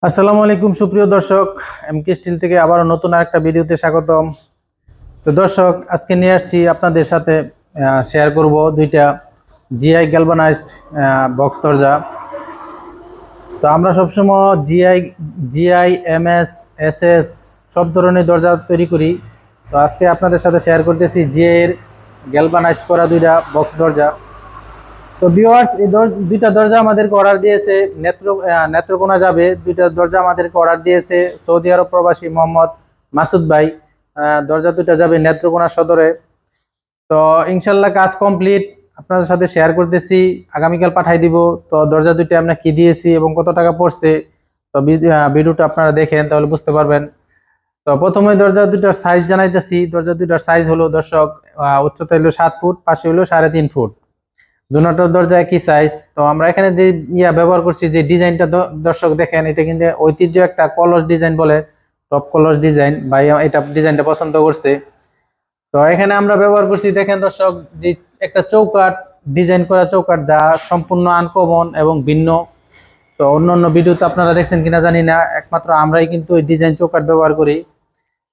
আসসালামু আলাইকুম সুপ্রিয় দর্শক, এমকে স্টিল থেকে আবারও নতুন আরেকটা ভিডিওতে স্বাগতম। তো দর্শক, আজকে নিয়ে আসছি আপনাদের সাথে শেয়ার করব দুইটা জিআই গ্যালভানাইজড বক্স দরজা। তো আমরা সবসময় জিআই এমএস এসএস সব ধরনের দরজা তৈরি করি। তো আজকে আপনাদের সাথে শেয়ার করতেছি জিআই এর গ্যালভানাইজড করা দুইটা বক্স দরজা। তো ভিউয়ার্স, এই দুইটা দরজা আমাদেরকে অর্ডার দিয়েছে নেত্রকোনা যাবে। দুইটা দরজা আমাদেরকে অর্ডার দিয়েছে সৌদি আরব প্রবাসী মোহাম্মদ মাসুদ ভাই। দরজা দুইটা যাবে নেত্রকোনা সদরে। তো ইনশাল্লাহ কাজ কমপ্লিট, আপনাদের সাথে শেয়ার করতেছি, আগামীকাল পাঠাই দিব। তো দরজা দুইটা আমরা কি দিয়েছি এবং কত টাকা পড়ছে, তো ভিডিওটা আপনারা দেখেন তাহলে বুঝতে পারবেন। তো প্রথমে দরজা দুইটার সাইজ জানাইতেছি। দরজা দুইটার সাইজ হলো দর্শক, উচ্চতা হলো 7 ফুট, পাশে হলো 3.5 ফুট। দুটোর দরজা একই সাইজ। তো আমরা এখানে যে ব্যবহার করছি, যে ডিজাইনটা দর্শক দেখেন, এটা কিন্তু ঐতিহ্য একটা কলস ডিজাইন বলে, টপ কলস ডিজাইন। ভাই এটা ডিজাইনটা পছন্দ করছে। তো এখানে আমরা ব্যবহার করছি, দেখেন দর্শক, যে একটা চৌকাঠ, ডিজাইন করা চৌকাঠ, যা সম্পূর্ণ আনকমন এবং ভিন্ন। তো অন্য ভিডিওতে আপনারা দেখছেন কিনা জানি না, একমাত্র আমরাই কিন্তু এই ডিজাইন চৌকাঠ ব্যবহার করি।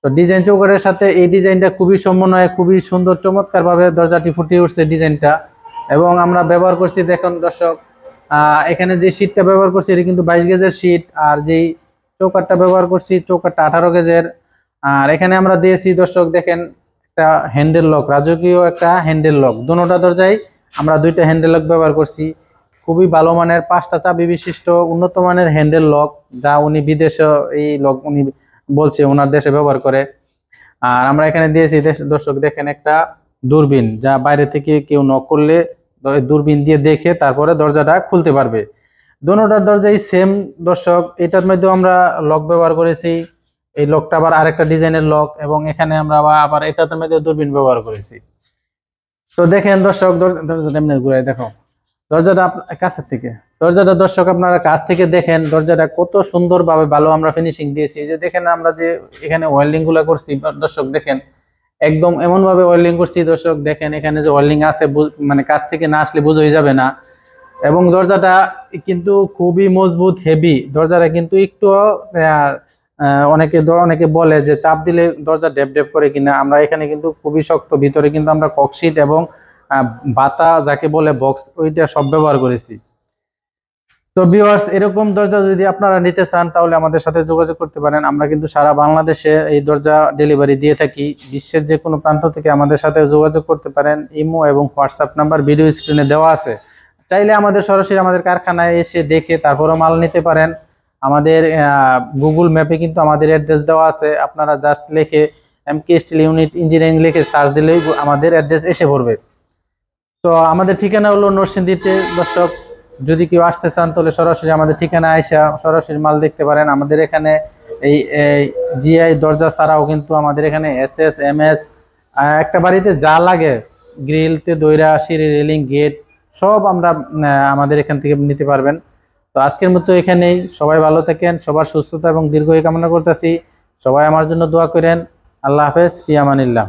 তো ডিজাইন চৌকাঠের সাথে এই ডিজাইনটা খুবই সমন্বয়ে, খুবই সুন্দর চমৎকার ভাবে দরজাটি ফুটিয়ে উঠছে ডিজাইনটা। এবং আমরা ব্যবহার করছি, দেখুন দর্শক, এখানে যে শীটটা ব্যবহার করছি এটা কিন্তু 22 গেজের শীট, আর যেই চৌকাঠটা ব্যবহার করছি চৌকাঠটা 18 গেজের। আর এখানে আমরা দিয়েছি দর্শক দেখেন একটা হ্যান্ডেল লক, রাজকীয় একটা হ্যান্ডেল লক। দুটোটা দরজায় আমরা দুইটা হ্যান্ডেল লক ব্যবহার করছি। খুবই ভালো মানের 5টা চাবি বিশিষ্ট উন্নত মানের হ্যান্ডেল লক, যা উনি বিদেশে, এই লক উনি বলছে ওনার দেশে ব্যবহার করে। আর আমরা এখানে দিয়েছি দর্শক দেখেন একটা দূরবীন, যা বাইরে থেকে কেউ নক করলে দূরবীন দিয়ে দেখে তারপরে দরজাটা খুলতে পারবে। দোনোটার দরজাই সেম দর্শক। এটার মধ্যে আমরা লক ব্যবহার করেছি, এই লকটা আবার আরেকটা ডিজাইনের লক, এবং এখানে আমরা আবার এটার মধ্যে দূরবীন ব্যবহার করেছি। তো দেখেন দর্শক, দরজাটা এমনি ঘুরাই দেখো, দরজাটা কাছের থেকে, দরজাটা দর্শক আপনারা কাছ থেকে দেখেন দরজাটা কত সুন্দরভাবে ভালো আমরা ফিনিশিং দিয়েছি। যে দেখেন আমরা যে এখানে ওয়েল্ডিং গুলা করছি দর্শক দেখেন, একদম এমন ভাবে ওয়েল্ডিং করছি দর্শক দেখেন, এখানে যে ওয়েল্ডিং আছে মানে কাছ থেকে না আসলে বোঝাই যাবে না। এবং দরজাটা কিন্তু খুবই মজবুত, হেভি দরজাটা, কিন্তু একটু অনেকে বলে যে চাপ দিলে দরজা ডেপ ডেপ করে কিনা, আমরা এখানে কিন্তু খুবই শক্ত, ভিতরে কিন্তু আমরা ককশিট এবং বাতা যাকে বলে বক্স, ওইটা সব ব্যবহার করেছি। তো ভিউয়ার্স, এরকম দরজা যদি আপনারা নিতে চান তাহলে আমাদের সাথে যোগাযোগ করতে পারেন। আমরা কিন্তু সারা বাংলাদেশে এই দরজা ডেলিভারি দিয়ে থাকি। বিশ্বের যে কোনো প্রান্ত থেকে আমাদের সাথে যোগাযোগ করতে পারেন। ইমো এবং হোয়াটসঅ্যাপ নাম্বার ভিডিও স্ক্রিনে দেওয়া আছে। চাইলে আমাদের সরাসরি আমাদের কারখানায় এসে দেখে তারপরও মাল নিতে পারেন। আমাদের গুগল ম্যাপে কিন্তু আমাদের অ্যাড্রেস দেওয়া আছে। আপনারা জাস্ট লিখে এমকে স্টিল ইউনিট ইঞ্জিনিয়ারিং লিখে সার্চ দিলেই আমাদের অ্যাড্রেস এসে পড়বে। তো আমাদের ঠিকানা হলো নরসিংদীতে দর্শক। যদি কেউ আসতে চান তাহলে সরাসরি আমাদের ঠিকানা আইসা সরাসরি মাল দেখতে পারেন। আমাদের এখানে এই জিআই দরজা ছাড়াও কিন্তু আমাদের এখানে এসএস এমএস, একটা বাড়িতে যা লাগে, গ্রিলতে দইরা, সিঁড়ি, রেলিং, গেট, সব আমরা আমাদের এখান থেকে নিতে পারবেন। তো আজকের মতো এখানেই, সবাই ভালো থাকেন, সবার সুস্থতা এবং দীর্ঘায়ু কামনা করতেছি। সবাই আমার জন্য দোয়া করেন। আল্লাহ হাফেজ, ফি আমানিল্লাহ।